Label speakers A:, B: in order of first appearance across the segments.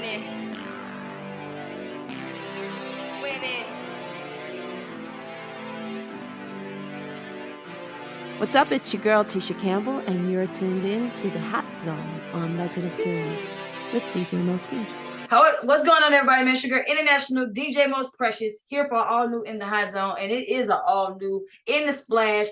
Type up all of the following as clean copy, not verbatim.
A: Winning. Winning.
B: What's up? It's your girl Tisha Campbell, and you're tuned in to the Hot Zone on Legend of Tunes with DJ Mosby.
A: What's going on, everybody? Man, Sugar International DJ Most Precious here for all new in the Hot Zone, and it is an all new in the splash,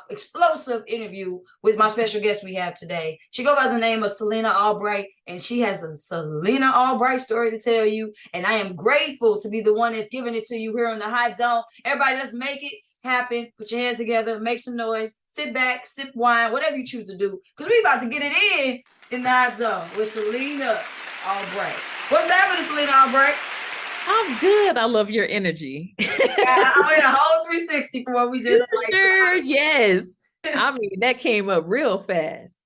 A: explosive interview with my special guest we have today. She goes by the name of Selina Albright, and she has a Selina Albright story to tell you. And I am grateful to be the one that's giving it to you here on the Hot Zone. Everybody, let's make it happen. Put your hands together, make some noise, sit back, sip wine, whatever you choose to do, because we about to get it in the Hot Zone with Selina Albright. What's happening, Selina Albright?
C: I'm good. I love your energy.
A: I'm in a whole 360 for what we just
C: sure, yes. I mean, that came up real fast.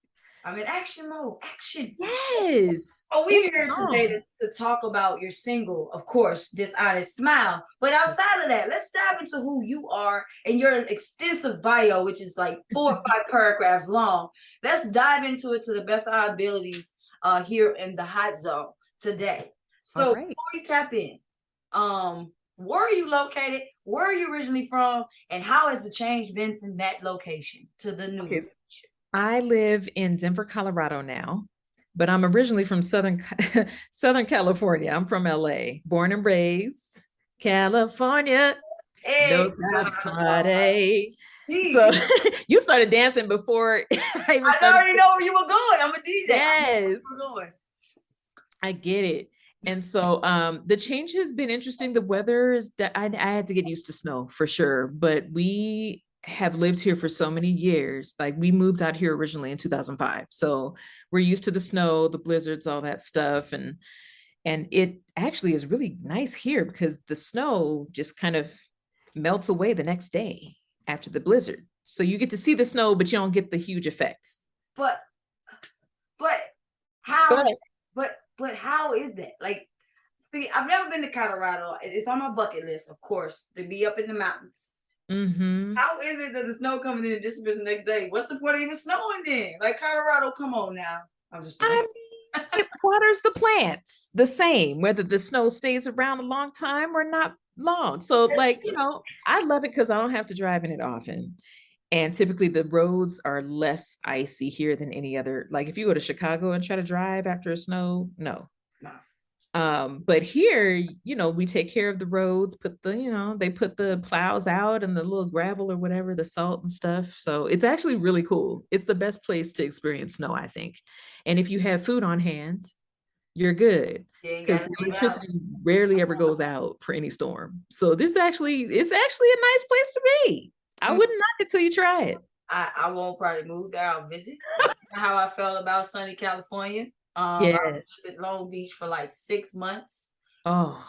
A: I'm in action mode. Action.
C: Yes.
A: Oh, we're here today to talk about your single, of course, Dishonest Smile. But outside of that, let's dive into who you are and your extensive bio, which is like 4 or 5 paragraphs long. Let's dive into it to the best of our abilities here in the Hot Zone today. So before we tap in, where are you located? Where are you originally from? And how has the change been from that location to the new location?
C: I live in Denver, Colorado now, but I'm originally from Southern California. I'm from LA, born and raised, California.
A: Hey,
C: no party. So you started dancing before
A: I already know where you were going. I'm a DJ.
C: Yes. I get it. And so the change has been interesting. The weather is, I had to get used to snow for sure, but we have lived here for so many years. Like, we moved out here originally in 2005. So we're used to the snow, the blizzards, all that stuff. And it actually is really nice here because the snow just kind of melts away the next day after the blizzard. So you get to see the snow, but you don't get the huge effects.
A: But how, but how is that? Like, see, I've never been to Colorado. It's on my bucket list, of course, to be up in the mountains.
C: Mm-hmm.
A: How is it that the snow coming in and disappears the next day? What's the point of even snowing then? Like, Colorado, come on now. I'm just playing.
C: It waters the plants the same, whether the snow stays around a long time or not long. So like, you know, I love it because I don't have to drive in it often. And typically the roads are less icy here than any other. Like if you go to Chicago and try to drive after a snow, no. But here, you know, we take care of the roads, they put the plows out and the little gravel or whatever, the salt and stuff. So it's actually really cool. It's the best place to experience snow, I think. And if you have food on hand, you're good, because the electricity rarely ever goes out for any storm. So it's actually a nice place to be. I wouldn't knock it till you try it.
A: I won't probably move there. I'll visit. How I felt about sunny California.
C: I
A: was just at Long Beach for like 6 months.
C: Oh.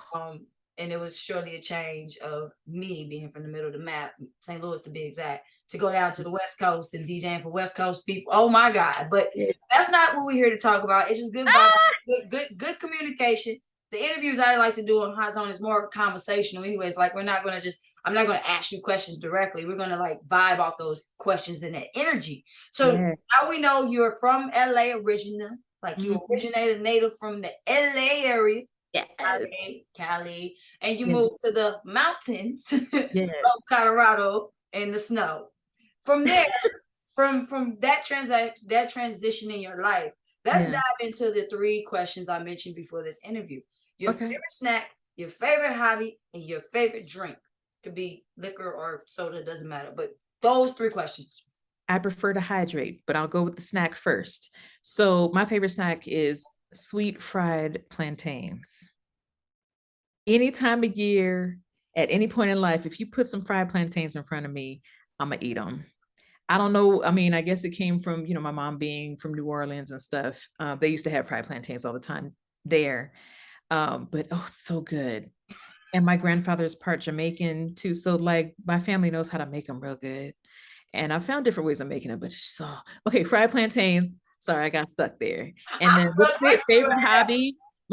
A: And it was surely a change of me being from the middle of the map, St. Louis to be exact, to go down to the West Coast and DJing for West Coast people. Oh my God. But that's not what we're here to talk about. It's just good communication. The interviews I like to do on Hot Zone is more conversational anyways. Like, I'm not going to ask you questions directly. We're going to like vibe off those questions and that energy. So now we know you're from LA originally. Like, you originated native from the LA area, Cali, and you moved to the mountains of Colorado in the snow. From there, from that transition in your life, let's dive into the 3 questions I mentioned before this interview. Your favorite snack, your favorite hobby, and your favorite drink. Could be liquor or soda, doesn't matter. But those 3 questions.
C: I prefer to hydrate, but I'll go with the snack first. So my favorite snack is sweet fried plantains. Any time of year, at any point in life, if you put some fried plantains in front of me, I'm gonna eat them. I don't know. I mean, I guess it came from, my mom being from New Orleans and stuff. They used to have fried plantains all the time there. But so good. And my grandfather's part Jamaican too. So like my family knows how to make them real good. And I found different ways of making it, but fried plantains. Sorry, I got stuck there. And then my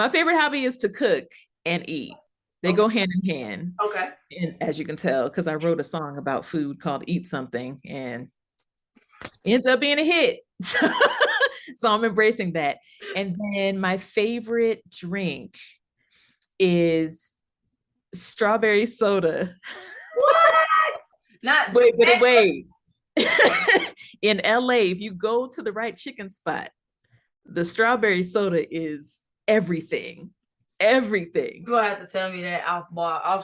C: favorite hobby is to cook and eat. They go hand in hand.
A: Okay.
C: And as you can tell, because I wrote a song about food called Eat Something, and ends up being a hit. So I'm embracing that. And then my favorite drink is strawberry soda.
A: What? Not
C: Wait. In LA, if you go to the right chicken spot, the strawberry soda is everything. Everything.
A: You're gonna have to tell me that off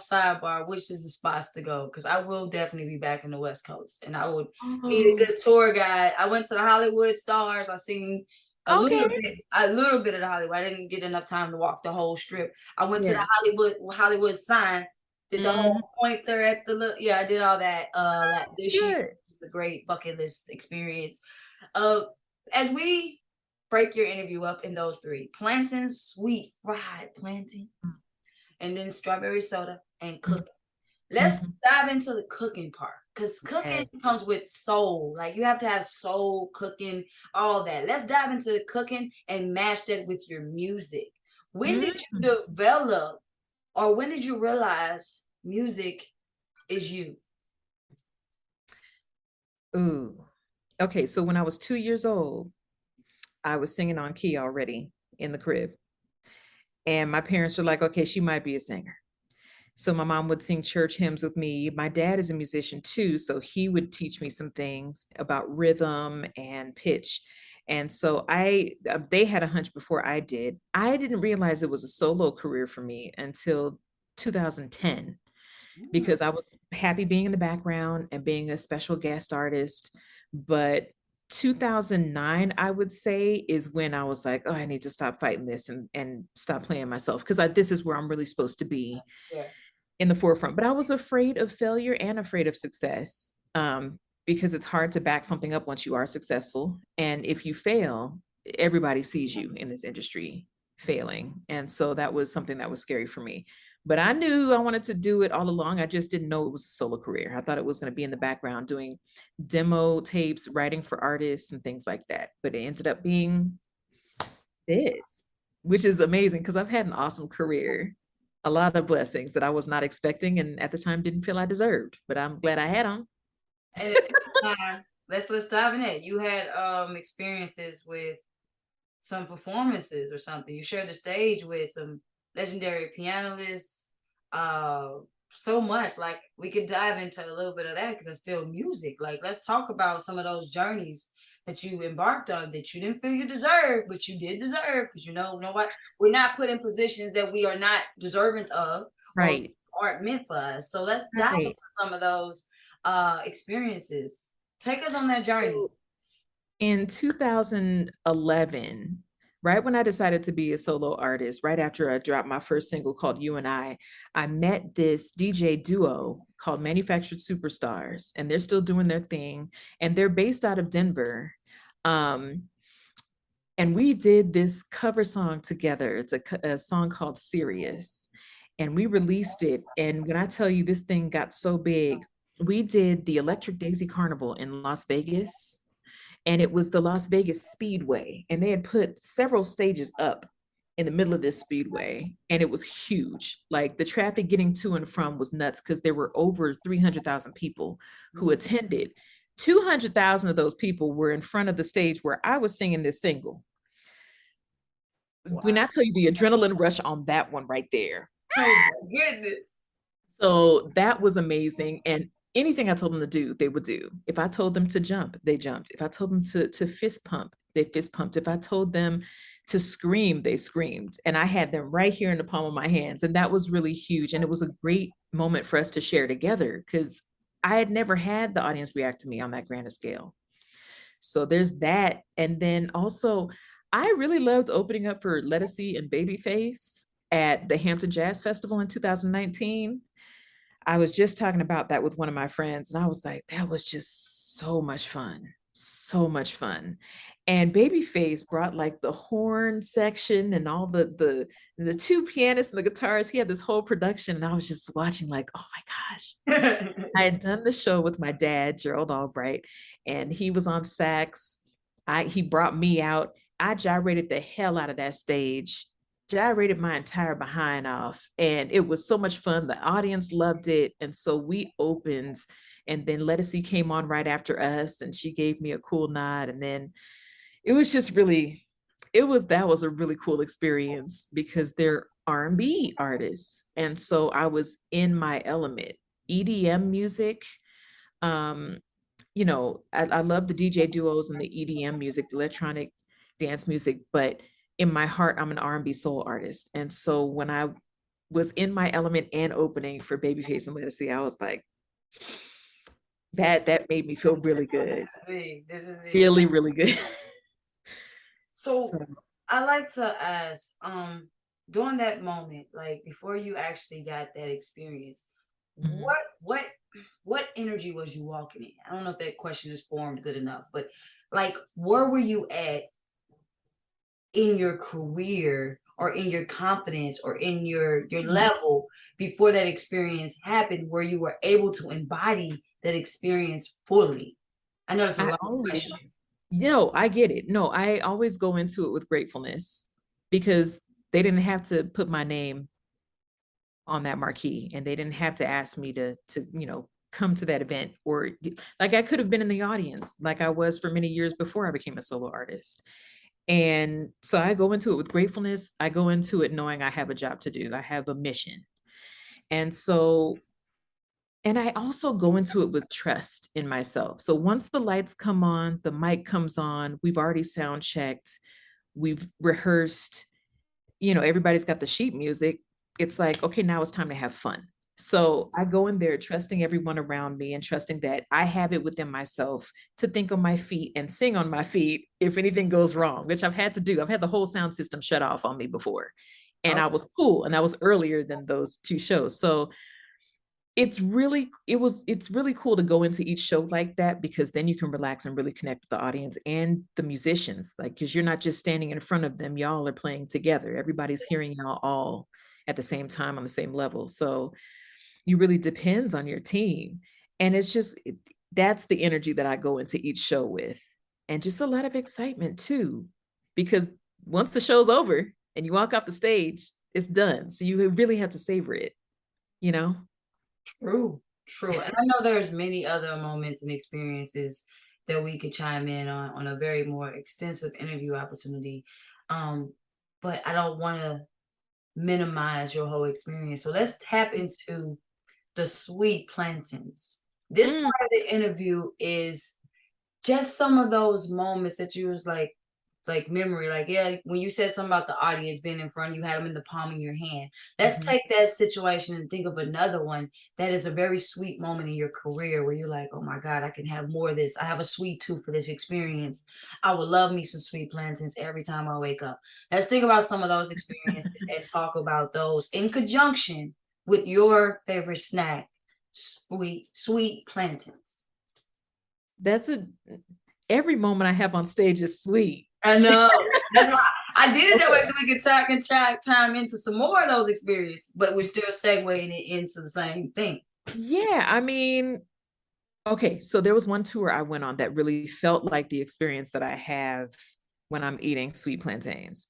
A: sidebar, which is the spots to go, because I will definitely be back in the West Coast, and I would need a good tour guide. I went to the Hollywood Stars. I seen a little bit of the Hollywood. I didn't get enough time to walk the whole strip. I went to the Hollywood sign. Did the whole point there at the yeah, I did all that. Like this year it was a great bucket list experience. As we break your interview up in those three: plantains, sweet fried plantains, and then strawberry soda and cooking. Let's dive into the cooking part, because cooking comes with soul. Like, you have to have soul cooking, all that. Let's dive into the cooking and match that with your music. When did you develop, or when did you realize music is you?
C: Ooh. Okay, so when I was 2 years old, I was singing on key already in the crib. And my parents were like, okay, she might be a singer. So my mom would sing church hymns with me. My dad is a musician too, so he would teach me some things about rhythm and pitch. And so they had a hunch before I did. I didn't realize it was a solo career for me until 2010, because I was happy being in the background and being a special guest artist. But 2009, I would say, is when I was like, oh, I need to stop fighting this and stop playing myself, because this is where I'm really supposed to be in the forefront. But I was afraid of failure and afraid of success, because it's hard to back something up once you are successful. And if you fail, everybody sees you in this industry failing. And so that was something that was scary for me. But I knew I wanted to do it all along. I just didn't know it was a solo career. I thought it was going to be in the background doing demo tapes, writing for artists and things like that. But it ended up being this, which is amazing, because I've had an awesome career, a lot of blessings that I was not expecting, and at the time didn't feel I deserved, but I'm glad I had them.
A: And let's dive in it. You had experiences with some performances or something. You shared the stage with some legendary pianists. So much. Like, we could dive into a little bit of that, because it's still music. Like, let's talk about some of those journeys that you embarked on that you didn't feel you deserved, but you did deserve, because you know what, we're not put in positions that we are not deserving of,
C: right,
A: or aren't meant for us. So let's dive into some of those experiences. Take us on that journey.
C: In 2011, right when I decided to be a solo artist, right after I dropped my first single called You and I met this DJ duo called Manufactured Superstars, and they're still doing their thing, and they're based out of Denver. And we did this cover song together. It's a song called Serious, and we released it. And when I tell you this thing got so big, we did the Electric Daisy Carnival in Las Vegas, and it was the Las Vegas Speedway, and they had put several stages up in the middle of this speedway, and it was huge. Like, the traffic getting to and from was nuts, because there were over 300,000 people who attended. 200,000 of those people were in front of the stage where I was singing this single. Wow. When I tell you the adrenaline rush on that one right there.
A: Oh my goodness.
C: So that was amazing. And anything I told them to do, they would do. If I told them to jump, they jumped. If I told them to fist pump, they fist pumped. If I told them to scream, they screamed. And I had them right here in the palm of my hands. And that was really huge. And it was a great moment for us to share together, because I had never had the audience react to me on that grand scale. So there's that. And then also, I really loved opening up for Lettucey and Babyface at the Hampton Jazz Festival in 2019. I was just talking about that with one of my friends, and I was like, that was just so much fun. So much fun. And Babyface brought like the horn section and all the two pianists and the guitarists. He had this whole production, and I was just watching like, oh my gosh. I had done the show with my dad, Gerald Albright, and he was on sax. He brought me out. I gyrated the hell out of that stage, gyrated my entire behind off, and it was so much fun. The audience loved it. And so we opened, and then Lettucey came on right after us, and she gave me a cool nod. And then it was just really, that was a really cool experience because they're R&B artists. And so I was in my element. EDM music, um, I love the DJ duos and the EDM music, the electronic dance music, but in my heart, I'm an R&B soul artist. And so when I was in my element and opening for Babyface and Lettucey, I was like, that made me feel really good.
A: This is me.
C: Really, really good.
A: So I like to ask, during that moment, like before you actually got that experience,
C: Mhm.
A: what energy was you walking in? I don't know if that question is formed good enough, but like where were you at in your career or in your confidence or in your level before that experience happened where you were able to embody that experience fully? I know it's a
C: I
A: long
C: always,
A: question.
C: I get it. No, I always go into it with gratefulness because they didn't have to put my name on that marquee and they didn't have to ask me to come to that event, or like I could have been in the audience like I was for many years before I became a solo artist. And so I go into it with gratefulness. I go into it knowing I have a job to do. I have a mission. And so, and I also go into it with trust in myself. So once the lights come on, the mic comes on, we've already sound checked, we've rehearsed, everybody's got the sheet music. It's like, okay, now it's time to have fun. So I go in there trusting everyone around me and trusting that I have it within myself to think on my feet and sing on my feet if anything goes wrong, which I've had to do. I've had the whole sound system shut off on me before. And I was cool. And that was earlier than those two shows. So it's really cool to go into each show like that because then you can relax and really connect with the audience and the musicians, like because you're not just standing in front of them, y'all are playing together, everybody's hearing y'all all at the same time on the same level. So you really depends on your team, and it's just that's the energy that I go into each show with, and just a lot of excitement too, because once the show's over and you walk off the stage, it's done, so you really have to savor it, you know.
A: True, true. And I know there's many other moments and experiences that we could chime in on a very more extensive interview opportunity. Um, but I don't want to minimize your whole experience. So let's tap into the sweet plantains. This
C: Mm.
A: part of the interview is just some of those moments that you was like memory, like, yeah, when you said something about the audience being in front of you, had them in the palm of your hand. Let's
C: Mhm.
A: take that situation and think of another one that is a very sweet moment in your career where you're like, oh my God, I can have more of this. I have a sweet tooth for this experience. I would love me some sweet plantains every time I wake up. Let's think about some of those experiences and talk about those in conjunction with your favorite snack, sweet plantains.
C: That's every moment I have on stage is sweet.
A: I know. That's why I did it that way so we could talk and try time into some more of those experiences, but we're still segueing it into the same thing.
C: Yeah, I mean, okay, so there was one tour I went on that really felt like the experience that I have when I'm eating sweet plantains.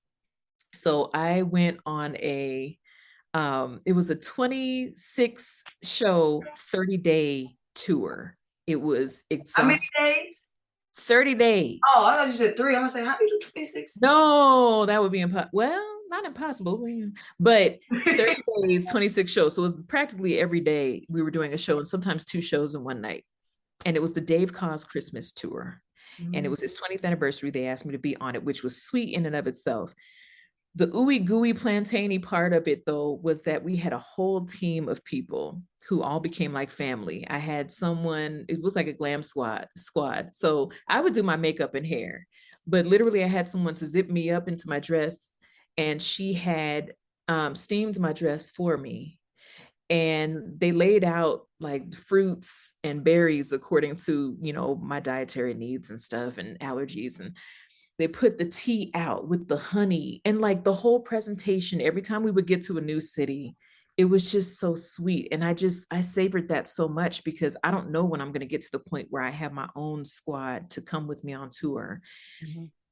C: So I went on it was a 26 show, 30-day tour. It was
A: How many
C: exhausting.
A: days?
C: 30 days.
A: Oh, I thought you said 3. I'm gonna say, how do you do 26?
C: No, that would be impossible. Well, not impossible, but 30 days, 26 shows. So it was practically every day we were doing a show, and sometimes two shows in one night. And it was the Dave Cause Christmas tour. And it was his 20th anniversary. They asked me to be on it, which was sweet in and of itself. The ooey gooey plantainy part of it, though, was that we had a whole team of people who all became like family. I had someone, it was like a glam squad. So I would do my makeup and hair, but literally I had someone to zip me up into my dress, and she had steamed my dress for me. And they laid out like fruits and berries according to, my dietary needs and stuff and allergies. And they put the tea out with the honey, and like the whole presentation, every time we would get to a new city, it was just so sweet. And I savored that so much because I don't know when I'm going to get to the point where I have my own squad to come with me on tour.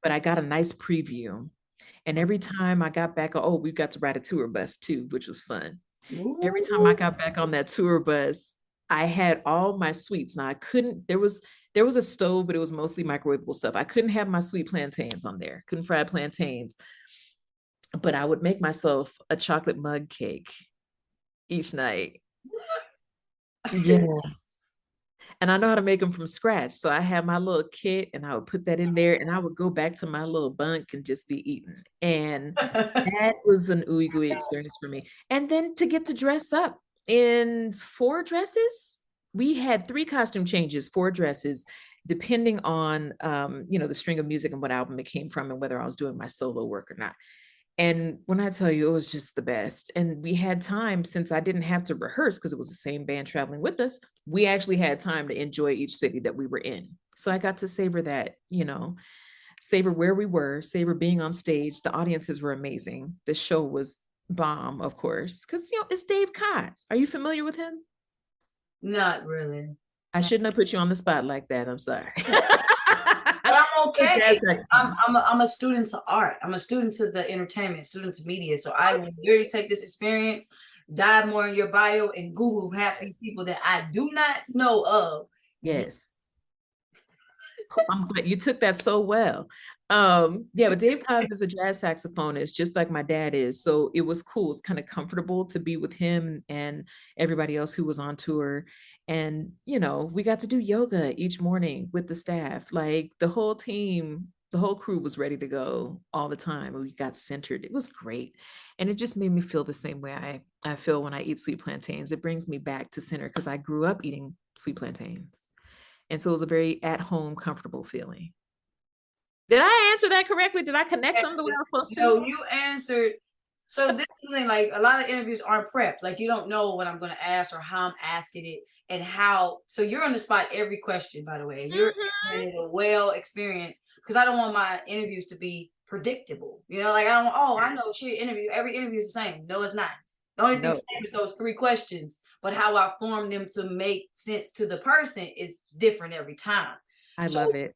C: But I got a nice preview. And every time I got back, oh, we got to ride a tour bus too, which was fun. Every time I got back on that tour bus, I had all my sweets. Now I couldn't, there was There was a stove, but it was mostly microwavable stuff. I couldn't have my sweet plantains on there, couldn't fry plantains, but I would make myself a chocolate mug cake each night. Yeah. And I know how to make them from scratch. So I had my little kit and I would put that in there and I would go back to my little bunk and just be eating. And that was an ooey gooey experience for me. And then to get to dress up in 4 dresses, we had 3 costume changes, 4 dresses, depending on, the string of music and what album it came from and whether I was doing my solo work or not. And when I tell you, it was just the best. And we had time, since I didn't have to rehearse because it was the same band traveling with us, we actually had time to enjoy each city that we were in. So I got to savor that, savor where we were, savor being on stage. The audiences were amazing. The show was bomb, of course, because, it's Dave Cox. Are you familiar with him?
A: Not really.
C: I shouldn't have put you on the spot like that. I'm sorry.
A: But I'm okay. I'm a student to art. I'm a student to the entertainment, student to media. So I will really take this experience, dive more in your bio, and Google half these people that I do not know of.
C: Yes. I'm glad you took that so well. But Dave Cobb is a jazz saxophonist, just like my dad is. So it was cool. It's kind of comfortable to be with him and everybody else who was on tour. And, we got to do yoga each morning with the staff. Like the whole team, the whole crew was ready to go all the time. We got centered. It was great. And it just made me feel the same way I feel when I eat sweet plantains. It brings me back to center because I grew up eating sweet plantains. And so it was a very at-home, comfortable feeling. Did I answer that correctly? Did I connect them the way I was supposed to?
A: No, you answered. So this is the thing, like a lot of interviews aren't prepped. Like you don't know what I'm going to ask or how I'm asking it and how. So you're on the spot every question, by the way. You're explaining a well experience because I don't want my interviews to be predictable. Like I don't. Oh, I know. Every interview is the same. No, it's not. The only thing the same is those 3 questions, but how I form them to make sense to the person is different every time.
C: I love it.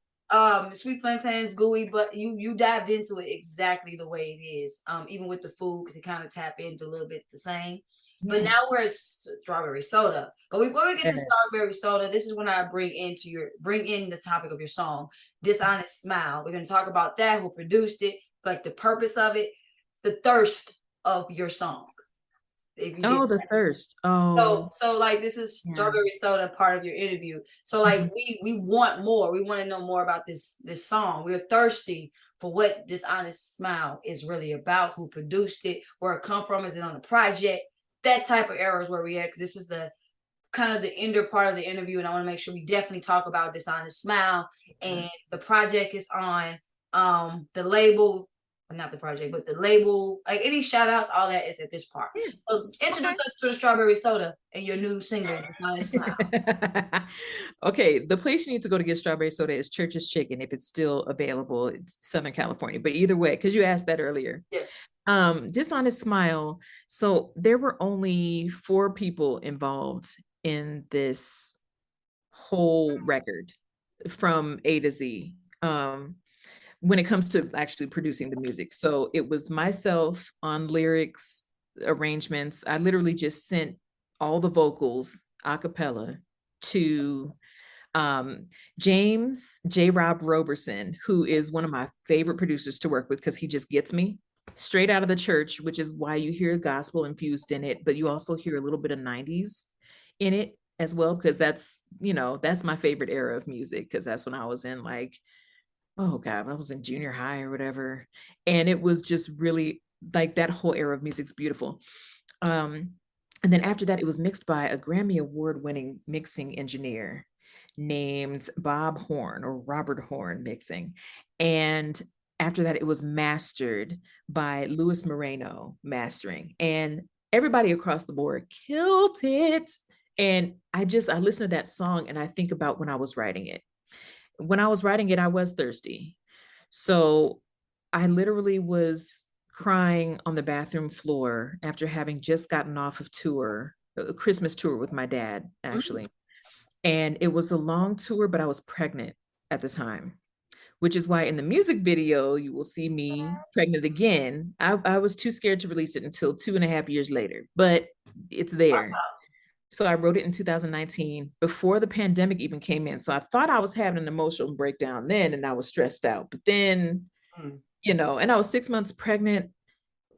A: Sweet plantains, gooey, but you dived into it exactly the way it is. Even with the food, because it kind of tap into a little bit the same. Yes. But now we're strawberry soda. But before we get to strawberry soda, this is when I bring in the topic of your song, Dishonest Smile. We're going to talk about that, who produced it, like the purpose of it, the thirst of your song.
C: The thirst. Oh,
A: so like this is strawberry soda part of your interview. So like we want more. We want to know more about this song. We're thirsty for what Dishonest Smile is really about, who produced it, where it come from, is it on the project? That type of era is where we at, because this is the kind of the ender part of the interview, and I want to make sure we definitely talk about Dishonest Smile. And the project is on the label. Not the project, but the label, like any shout outs, all that is at this part. So introduce us to the strawberry soda and your new single, Dishonest Smile.
C: Okay, the place you need to go to get strawberry soda is Church's Chicken, if it's still available. It's Southern California, but either way, because you asked that earlier. Yeah. Dishonest Smile. So there were only 4 people involved in this whole record from A to Z. When it comes to actually producing the music. So it was myself on lyrics, arrangements. I literally just sent all the vocals a cappella to James J. Rob Roberson, who is one of my favorite producers to work with because he just gets me straight out of the church, which is why you hear gospel infused in it, but you also hear a little bit of 90s in it as well, because that's my favorite era of music, because that's when I was in oh God, I was in junior high or whatever. And it was just really like that whole era of music's beautiful. And then after that, it was mixed by a Grammy Award-winning mixing engineer named Bob Horn, or Robert Horn Mixing. And after that, it was mastered by Louis Moreno Mastering. And everybody across the board killed it. And I listen to that song and I think about when I was writing it. When I was writing it, I was thirsty. So I literally was crying on the bathroom floor after having just gotten off of a Christmas tour with my dad, actually. And it was a long tour, but I was pregnant at the time, which is why in the music video, you will see me pregnant again. I was too scared to release it until 2.5 years later, but it's there. So I wrote it in 2019 before the pandemic even came in. So I thought I was having an emotional breakdown then and I was stressed out. But then, you know, and I was 6 months pregnant.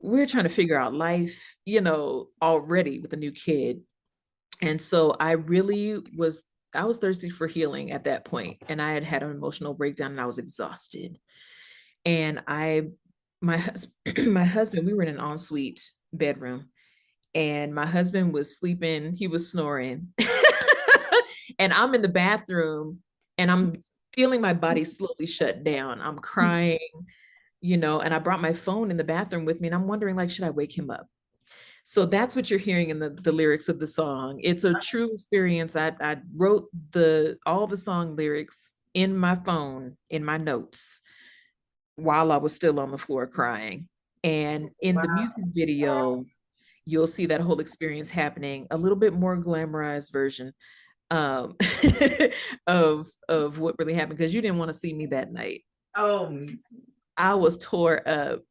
C: We were trying to figure out life, you know, already with a new kid. And so I was thirsty for healing at that point, and I had had an emotional breakdown and I was exhausted. And my husband, we were in an ensuite bedroom, and my husband was sleeping, he was snoring. And I'm in the bathroom and I'm feeling my body slowly shut down. I'm crying, you know, and I brought my phone in the bathroom with me and I'm wondering, like, should I wake him up? So that's what you're hearing in the lyrics of the song. It's a true experience. I wrote all the song lyrics in my phone, in my notes, while I was still on the floor crying. And in the music video, you'll see that whole experience happening, a little bit more glamorized version um of what really happened, because you didn't want to see me that night.
A: Oh,
C: I was tore up.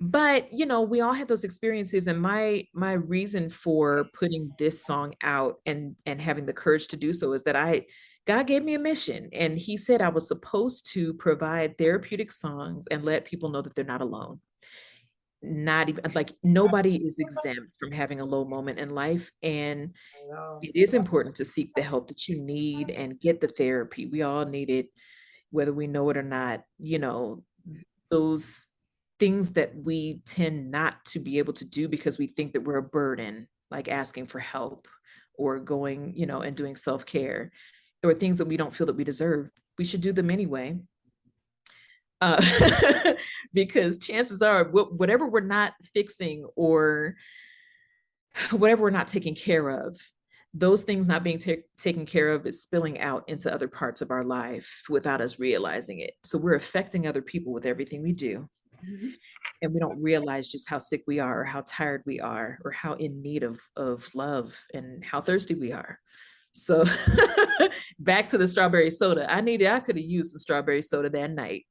C: But you know, we all have those experiences, and my reason for putting this song out and having the courage to do so is that God gave me a mission, and he said I was supposed to provide therapeutic songs and let people know that they're not alone. Not even like nobody is exempt from having a low moment in life, and it is important to seek the help that you need and get the therapy. We all need it, whether we know it or not. You know, those things that we tend not to be able to do because we think that we're a burden, like asking for help or going, you know, and doing self-care, or things that we don't feel that we deserve. We should do them anyway. Uh, because chances are, whatever we're not fixing or whatever we're not taking care of, those things not being taken care of is spilling out into other parts of our life without us realizing it. So we're affecting other people with everything we do. And we don't realize just how sick we are, or how tired we are, or how in need of love, and how thirsty we are. So back to the strawberry soda. I could have used some strawberry soda that night.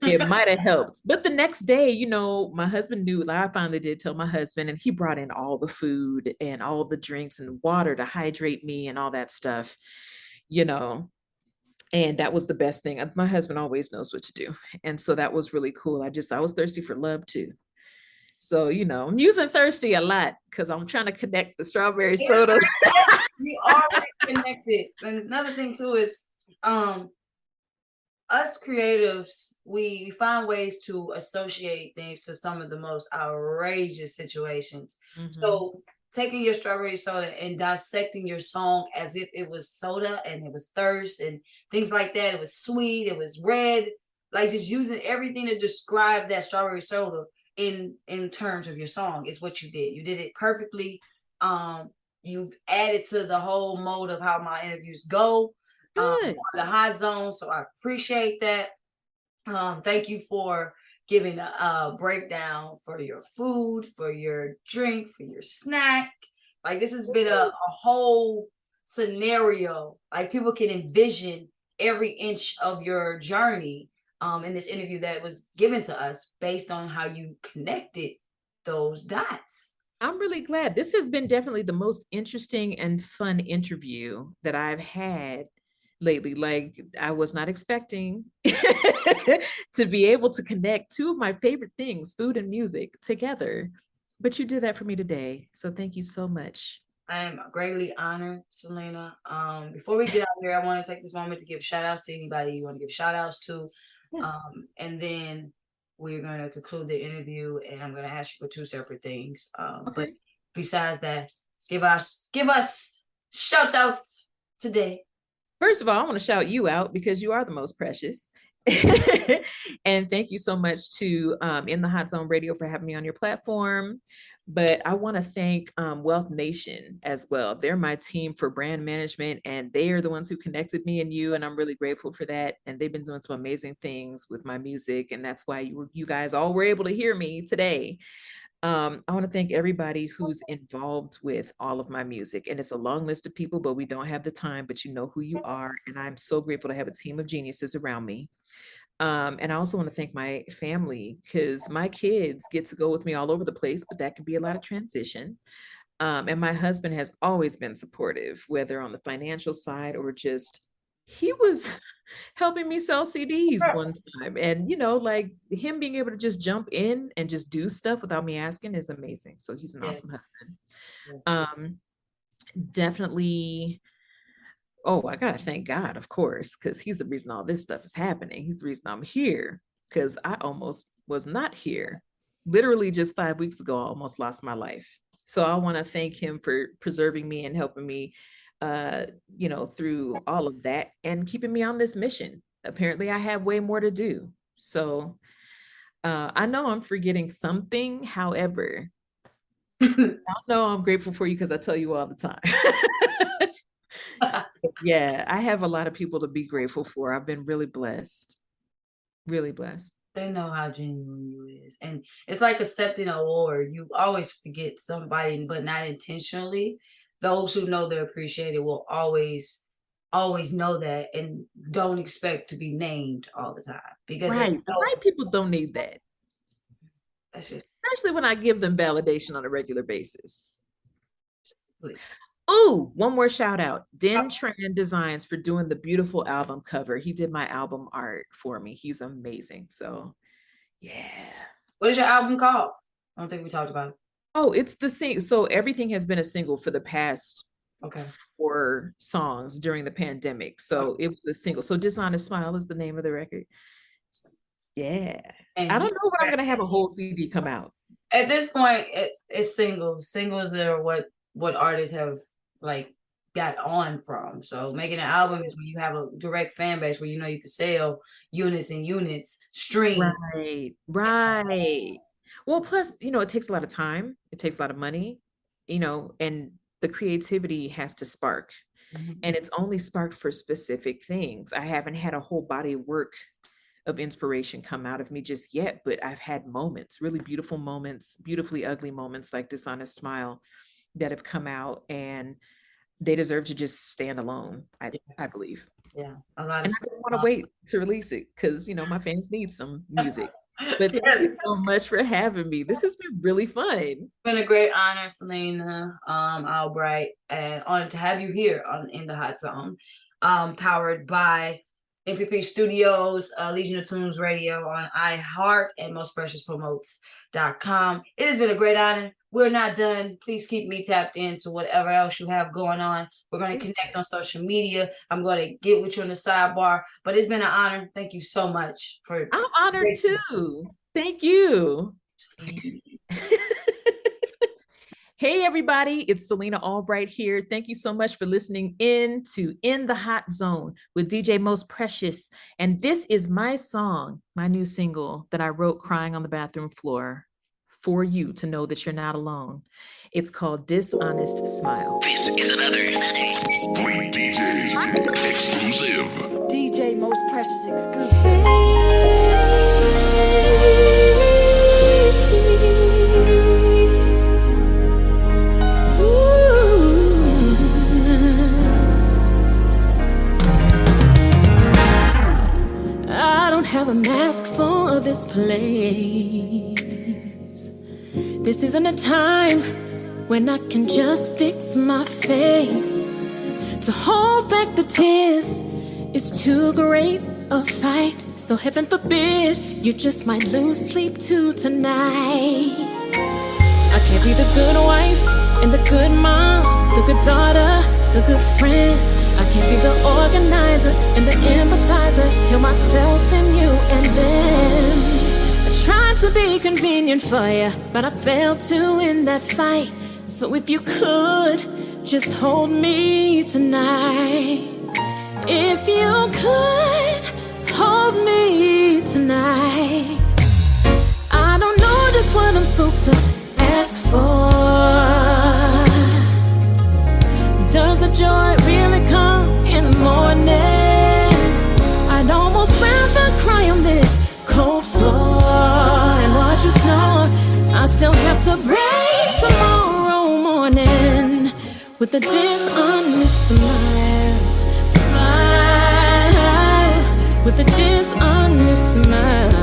C: It might have helped. But the next day, you know, my husband knew, like I finally did tell my husband, and he brought in all the food and all the drinks and water to hydrate me and all that stuff, you know. And that was the best thing. My husband always knows what to do. And so that was really cool. I was thirsty for love too. So, you know, I'm using thirsty a lot because I'm trying to connect the strawberry soda.
A: We already connected. And another thing too is us creatives, we find ways to associate things to some of the most outrageous situations. So taking your strawberry soda and dissecting your song as if it was soda and it was thirst and things like that. It was sweet, it was red, like just using everything to describe that strawberry soda in terms of your song is what you did. You did it perfectly. You've added to the whole mode of how my interviews go. The HotZone, so I appreciate that. Thank you for giving a breakdown for your food, for your drink, for your snack. Like this has been a whole scenario. Like people can envision every inch of your journey in this interview that was given to us based on how you connected those dots.
C: I'm really glad. This has been definitely the most interesting and fun interview that I've had lately. Like I was not expecting to be able to connect two of my favorite things, food and music, together. But you did that for me today. So thank you so much.
A: I am greatly honored, Selina. Before we get out here, I want to take this moment to give shout outs to anybody you want to give shout outs to.
C: Yes.
A: And then we're going to conclude the interview and I'm going to ask you for two separate things. But besides that, give us shout outs today.
C: First of all, I want to shout you out because you are the most precious. And thank you so much to In the Hot Zone Radio for having me on your platform. But I want to thank Wealth Nation as well. They're my team for brand management, and they are the ones who connected me and you, and I'm really grateful for that. And they've been doing some amazing things with my music, and that's why you guys all were able to hear me today. I want to thank everybody who's involved with all of my music. And it's a long list of people, but we don't have the time, but you know who you are. And I'm so grateful to have a team of geniuses around me. And I also want to thank my family because my kids get to go with me all over the place, but that can be a lot of transition. And my husband has always been supportive, whether on the financial side or just he was helping me sell CDs one time. And, like him being able to just jump in and just do stuff without me asking is amazing. So he's an awesome husband. Definitely. Oh, I got to thank God, of course, because he's the reason all this stuff is happening. He's the reason I'm here, because I almost was not here. Literally just 5 weeks ago, I almost lost my life. So I want to thank him for preserving me and helping me, through all of that and keeping me on this mission. Apparently I have way more to do. So I know I'm forgetting something. However, I know I'm grateful for you because I tell you all the time. Yeah, I have a lot of people to be grateful for. I've been really blessed. Really blessed.
A: They know how genuine you is. And it's like accepting an award. You always forget somebody, but not intentionally. Those who know they're appreciated will always know that and don't expect to be named all the time. Because
C: right people don't need that.
A: That's just,
C: especially when I give them validation on a regular basis. Oh, one more shout out. Den Tran Designs for doing the beautiful album cover. He did my album art for me. He's amazing. So, yeah.
A: What is your album called? I don't think we talked about it.
C: Oh, it's the same. So everything has been a single for the past 4 songs during the pandemic. So it was a single. So Dishonest Smile is the name of the record. Yeah. And I don't know when I'm going to have a whole CD come out.
A: At this point, it's singles. Singles are what artists have like got on from. So making an album is when you have a direct fan base where you can sell units and units, stream.
C: Right. Well, plus, it takes a lot of time. It takes a lot of money, and the creativity has to spark. Mm-hmm. And it's only sparked for specific things. I haven't had a whole body of work of inspiration come out of me just yet, but I've had moments, really beautiful moments, beautifully ugly moments like Dishonest Smile that have come out, and they deserve to just stand alone. I believe.
A: Yeah, a lot of.
C: And I don't want to wait to release it because my fans need some music. But thank you so much for having me. This has been really fun. It's
A: been a great honor, Selina Albright, and honored to have you here in the Hot Zone, powered by MPP Studios, Legion of Tunes Radio on iHeart, and mostpreciouspromotes.com. It has been a great honor. We're not done. Please keep me tapped into whatever else you have going on. We're going to connect on social media. I'm going to get with you in the sidebar, but it's been an honor. Thank you so much for.
C: I'm honored too. Thank you. Hey, everybody, it's Selina Albright here. Thank you so much for listening in to In the Hot Zone with DJ Most Precious. And this is my song, my new single that I wrote crying on the bathroom floor for you to know that you're not alone. It's called Dishonest Smile.
D: This is another Great DJ exclusive.
B: DJ Most Precious exclusive. I don't have a mask for this place. This isn't a time when I can just fix my face. To hold back the tears is too great a fight. So heaven forbid you just might lose sleep too tonight. I can't be the good wife and the good mom, the good daughter, the good friend. I can't be the organizer and the empathizer. Heal myself and you, and then I tried to be convenient for you, but I failed to win that fight. So if you could just hold me tonight, if you could hold me tonight. I don't know just what I'm supposed to ask for. Does the joy really come in the morning? I'd almost rather cry on this cold floor and watch you snow. I still have to break tomorrow morning with a dishonest smile. Smile with a dishonest smile.